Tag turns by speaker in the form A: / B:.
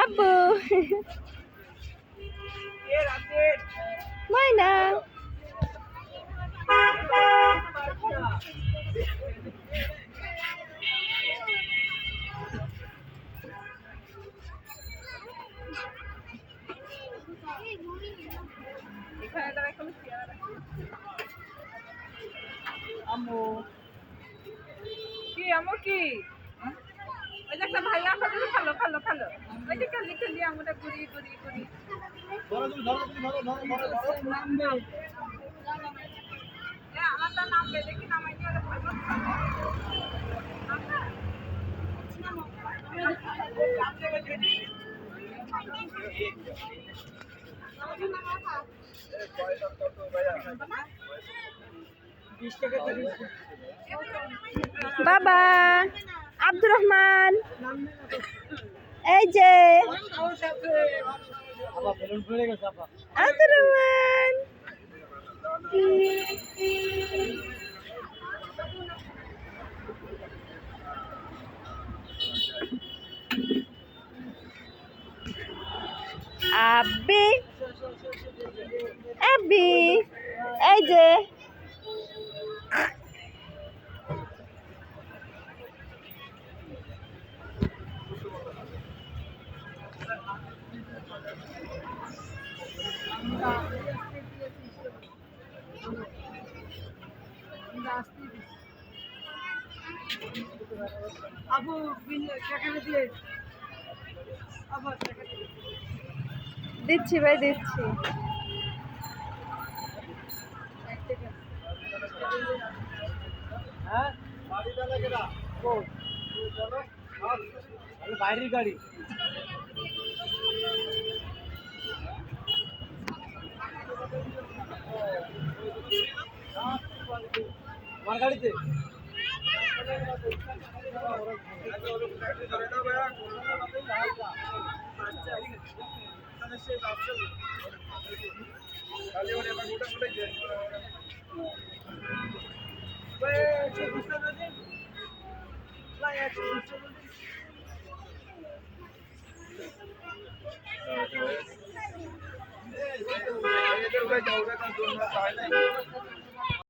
A: আব্বু ময়না
B: আম্মু কি আম্মু কি ওই যে একটা ভাইয়া আছে খালো খালো খালো ওই যে খালি খালি আমরা ঘুরি ঘুরি ঘুরি আলাদা নামবে দেখি নামাই দিয়ে
A: বাবা আব্দুর রহমান এই যে আব্দুর রহমান আব্বি আব্বি এই যে
B: আবু সেখানে দিয়ে আবার
A: দিচ্ছি ভাই দিচ্ছি
C: বাইরের গাড়ি আমার গাড়িতে
D: जाऊगा